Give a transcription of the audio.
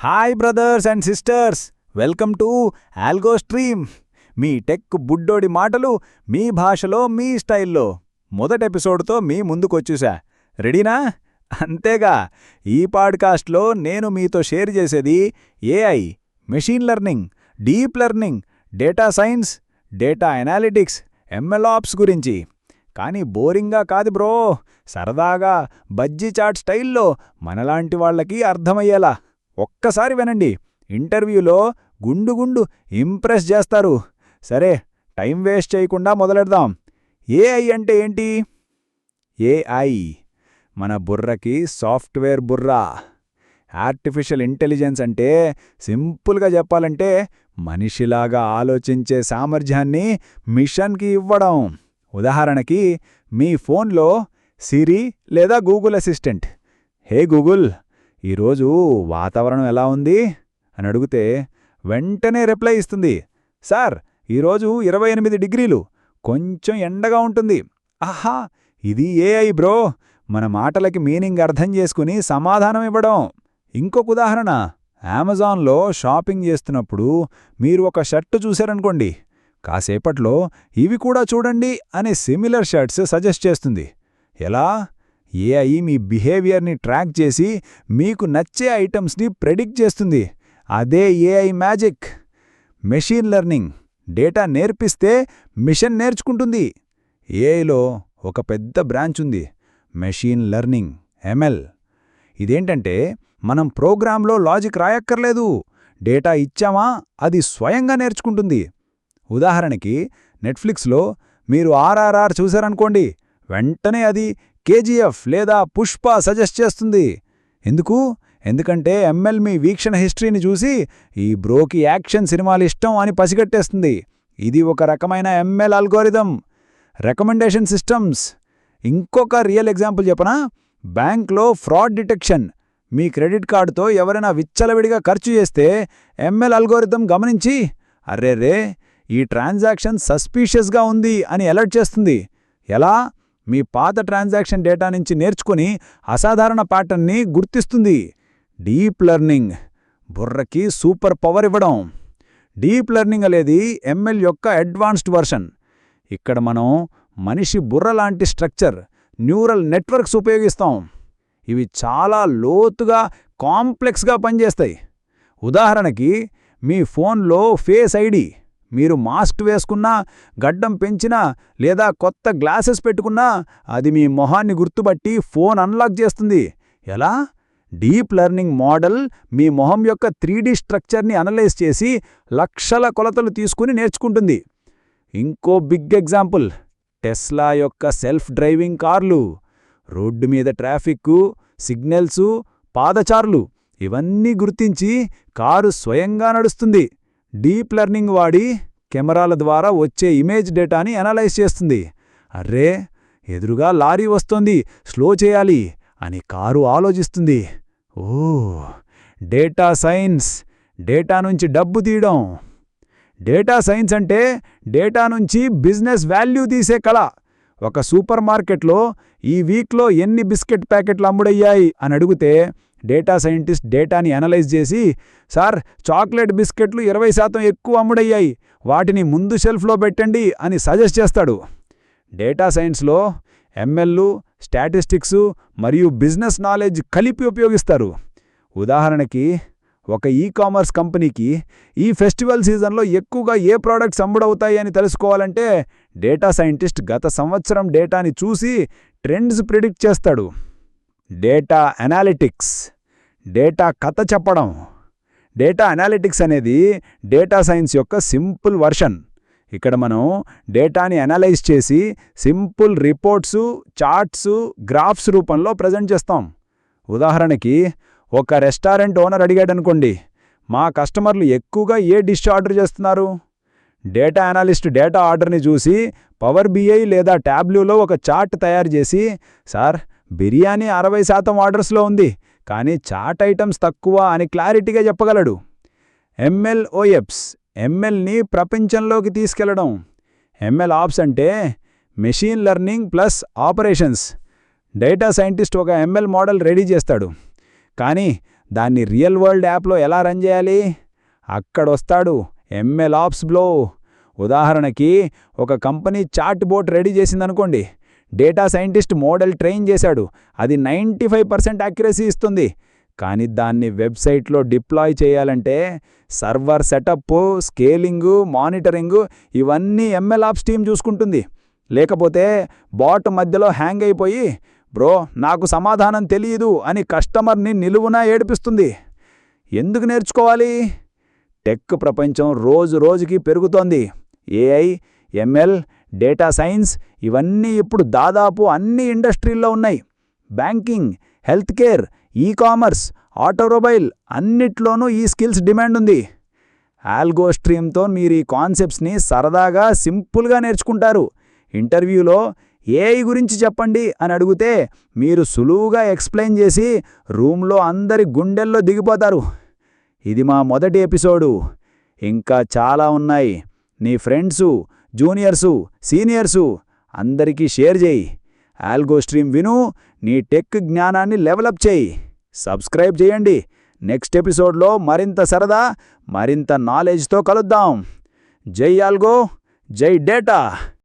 Hi brothers and sisters, welcome to algo stream. మీ tech బుడ్డోడి మాటలు మీ భాషలో మీ స్టైల్లో మొదటి ఎపిసోడ్తో మీ ముందుకొచ్చేసా. రెడీనా? అంతేగా, ఈ పాడ్కాస్ట్లో నేను మీతో షేర్ చేసేది AI, machine learning, deep learning, data science, data analytics, MLOps గురించి. కానీ బోరింగ్గా కాదు బ్రో, సరదాగా బజ్జీ చాట్ స్టైల్లో మనలాంటి వాళ్ళకి అర్థమయ్యేలా. ఒక్కసారి వినండి, ఇంటర్వ్యూలో గుండు ఇంప్రెస్ చేస్తారు. సరే, టైం వేస్ట్ చేయకుండా మొదలెడదాం. ఏఐ అంటే ఏంటి? ఏఐ మన బుర్రకి సాఫ్ట్వేర్ బుర్ర. ఆర్టిఫిషియల్ ఇంటెలిజెన్స్ అంటే సింపుల్గా చెప్పాలంటే మనిషిలాగా ఆలోచించే సామర్థ్యాన్ని మిషన్కి ఇవ్వడం. ఉదాహరణకి, మీ ఫోన్లో సిరి లేదా గూగుల్ అసిస్టెంట్, హే గూగుల్, ఈరోజు వాతావరణం ఎలా ఉంది అని అడిగితే వెంటనే రిప్లై ఇస్తుంది, సార్ ఈరోజు 28 డిగ్రీలు, కొంచెం ఎండగా ఉంటుంది. ఆహా, ఇది ఏఐ బ్రో, మన మాటలకి మీనింగ్ అర్థం చేసుకుని సమాధానం ఇవ్వడం. ఇంకొక ఉదాహరణ, అమెజాన్లో షాపింగ్ చేస్తున్నప్పుడు మీరు ఒక షర్టు చూశారనుకోండి, కాసేపట్లో ఇవి కూడా చూడండి అనే సిమిలర్ షర్ట్స్ సజెస్ట్ చేస్తుంది. ఎలా? ఏఐ మీ బిహేవియర్ని ట్రాక్ చేసి మీకు నచ్చే ఐటమ్స్ని ప్రెడిక్ట్ చేస్తుంది. అదే AI magic. Machine learning, data నేర్పిస్తే మిషన్ నేర్చుకుంటుంది. ఏఐలో ఒక పెద్ద బ్రాంచ్ ఉంది, మెషీన్ లెర్నింగ్, ఎంఎల్. ఇదేంటంటే మనం ప్రోగ్రాంలో లాజిక్ రాయక్కర్లేదు, డేటా ఇచ్చామా అది స్వయంగా నేర్చుకుంటుంది. ఉదాహరణకి, నెట్ఫ్లిక్స్లో మీరు ఆర్ఆర్ఆర్ చూశారనుకోండి, వెంటనే అది కేజీఎఫ్ లేదా పుష్ప సజెస్ట్ చేస్తుంది. ఎందుకంటే ఎంఎల్ మీ వీక్షణ హిస్టరీని చూసి ఈ బ్రోకి యాక్షన్ సినిమాలు ఇష్టం అని పసిగట్టేస్తుంది. ఇది ఒక రకమైన ఎంఎల్ అల్గోరిథం. Recommendation systems. ఇంకొక రియల్ ఎగ్జాంపుల్ చెప్పనా? బ్యాంక్లో ఫ్రాడ్ డిటెక్షన్. మీ క్రెడిట్ కార్డుతో ఎవరైనా విచ్చలవిడిగా ఖర్చు చేస్తే ఎంఎల్ అల్గోరిథం గమనించి, అర్రేరే, ఈ ట్రాన్సాక్షన్ సస్పీషియస్గా ఉంది అని అలర్ట్ చేస్తుంది. ఎలా? మీ పాత ట్రాన్సాక్షన్ డేటా నుంచి నేర్చుకుని అసాధారణ ప్యాటర్న్ని గుర్తిస్తుంది. డీప్ లెర్నింగ్, బుర్రకి సూపర్ పవర్ ఇవ్వడం. డీప్ లెర్నింగ్ అనేది ఎంఎల్ యొక్క అడ్వాన్స్డ్ వర్షన్. ఇక్కడ మనం మనిషి బుర్ర లాంటి స్ట్రక్చర్, న్యూరల్ నెట్వర్క్స్ ఉపయోగిస్తాం. ఇవి చాలా లోతుగా, కాంప్లెక్స్గా పనిచేస్తాయి. ఉదాహరణకి, మీ ఫోన్లో ఫేస్ ఐడి, మీరు మాస్క్ వేసుకున్నా, గడ్డం పెంచినా లేదా కొత్త గ్లాసెస్ పెట్టుకున్నా అది మీ మొహాన్ని గుర్తుపట్టి ఫోన్ అన్లాక్ చేస్తుంది. ఎలా? డీప్ లెర్నింగ్ మోడల్ మీ మొహం యొక్క 3D స్ట్రక్చర్ని అనలైజ్ చేసి లక్షల కొలతలు తీసుకుని నేర్చుకుంటుంది. ఇంకో బిగ్ ఎగ్జాంపుల్, టెస్లా యొక్క సెల్ఫ్ డ్రైవింగ్ కార్లు. రోడ్డు మీద ట్రాఫిక్కు, సిగ్నల్సు, పాదచారులు ఇవన్నీ గుర్తించి కారు స్వయంగా నడుస్తుంది. డీప్ లెర్నింగ్ వాడి కెమెరాల ద్వారా వచ్చే ఇమేజ్ డేటాని అనలైజ్ చేస్తుంది. అర్రే, ఎదురుగా లారీ వస్తోంది, స్లో చేయాలి అని కారు ఆలోచిస్తుంది. ఓ, డేటా సైన్స్. డేటా నుంచి డబ్బు తీయడం. డేటా సైన్స్ అంటే డేటా నుంచి బిజినెస్ వాల్యూ తీసే కళ. ఒక సూపర్ మార్కెట్లో ఈ వీక్లో ఎన్ని బిస్కెట్ ప్యాకెట్లు అమ్ముడయ్యాయి అని అడిగితే డేటా సైంటిస్ట్ డేటాని అనలైజ్ చేసి, సార్ చాక్లెట్ బిస్కెట్లు 20% ఎక్కువ అమ్ముడయ్యాయి, వాటిని ముందు షెల్ఫ్లో పెట్టండి అని సజెస్ట్ చేస్తాడు. డేటా సైన్స్లో ఎంఎల్, స్టాటిస్టిక్స్ మరియు బిజినెస్ నాలెడ్జ్ కలిపి ఉపయోగిస్తారు. ఉదాహరణకి, ఒక ఈకామర్స్ కంపెనీకి ఈ ఫెస్టివల్ సీజన్లో ఎక్కువగా ఏ ప్రోడక్ట్స్ అమ్ముడవుతాయి అని తెలుసుకోవాలంటే డేటా సైంటిస్ట్ గత సంవత్సరం డేటాని చూసి ట్రెండ్స్ ప్రిడిక్ట్ చేస్తాడు. డేటా ఎనాలిటిక్స్, డేటా కథ చెప్పడం. డేటా ఎనాలిటిక్స్ అనేది డేటా సైన్స్ యొక్క సింపుల్ వర్షన్. ఇక్కడ మనం డేటాని అనలైజ్ చేసి సింపుల్ రిపోర్ట్సు, చార్ట్సు, గ్రాఫ్స్ రూపంలో ప్రజెంట్ చేస్తాం. ఉదాహరణకి, ఒక రెస్టారెంట్ ఓనర్ అడిగాడనుకోండి, మా కస్టమర్లు ఎక్కువగా ఏ డిష్ ఆర్డర్ చేస్తున్నారు? డేటా అనలిస్ట్ డేటా ఆర్డర్ని చూసి పవర్ బిఐ లేదా ట్యాబ్లూలో ఒక చార్ట్ తయారు చేసి, సార్ బిర్యానీ 60% ఆర్డర్స్లో ఉంది, కానీ చాట్ ఐటమ్స్ తక్కువ అని క్లారిటీగా చెప్పగలడు. ఎంఎల్ఓఎప్స్, ఎంఎల్ని ప్రపంచంలోకి తీసుకెళ్లడం. ఎంఎల్ ఆప్స్ అంటే machine learning plus operations. Data scientist ఒక ఎంఎల్ మోడల్ రెడీ చేస్తాడు, కానీ దాన్ని రియల్ వరల్డ్ యాప్లో ఎలా రన్ చేయాలి? అక్కడొస్తాడు ఎంఎల్ ఆప్స్ బ్లో. ఉదాహరణకి ఒక కంపెనీ చాట్ బోట్ రెడీ చేసిందనుకోండి. డేటా సైంటిస్ట్ మోడల్ ట్రైన్ చేశాడు, అది 95% యాక్యురసీ ఇస్తుంది. కానీ దాన్ని వెబ్సైట్లో డిప్లాయ్ చేయాలంటే సర్వర్ సెటప్, స్కేలింగు, మానిటరింగు ఇవన్నీ ఎంఎల్ ఆప్స్ టీమ్ చూసుకుంటుంది. లేకపోతే బాట్ మధ్యలో హ్యాంగ్ అయిపోయి బ్రో నాకు సమాధానం తెలియదు అని కస్టమర్ని నిలువునా ఏడిపిస్తుంది. ఎందుకు నేర్చుకోవాలి? టెక్ ప్రపంచం రోజు రోజుకి పెరుగుతోంది. ఏఐ, ఎంఎల్, డేటా సైన్స్ ఇవన్నీ ఇప్పుడు దాదాపు అన్ని ఇండస్ట్రీల్లో ఉన్నాయి. Banking, health care, ecommerce, automobile అన్నిట్లోనూ ఈ స్కిల్స్ డిమాండ్ ఉంది. ఆల్గో స్ట్రీమ్తో మీరు ఈ కాన్సెప్ట్స్ని సరదాగా సింపుల్గా నేర్చుకుంటారు. ఇంటర్వ్యూలో ఏఐ గురించి చెప్పండి అని అడిగితే మీరు సులువుగా ఎక్స్ప్లెయిన్ చేసి రూమ్లో అందరి గుండెల్లో దిగిపోతారు. ఇది మా మొదటి ఎపిసోడు. ఇంకా చాలా ఉన్నాయి. నీ ఫ్రెండ్సు, జూనియర్సు, సీనియర్సు అందరికీ షేర్ చేయి. ఆల్గో స్ట్రీమ్ విను, నీ టెక్ జ్ఞానాన్ని లెవలప్ చేయి. సబ్స్క్రైబ్ చేయండి. నెక్స్ట్ ఎపిసోడ్లో మరింత సరదా, మరింత నాలెడ్జ్తో కలుద్దాం. జై ఆల్గో, జై డేటా.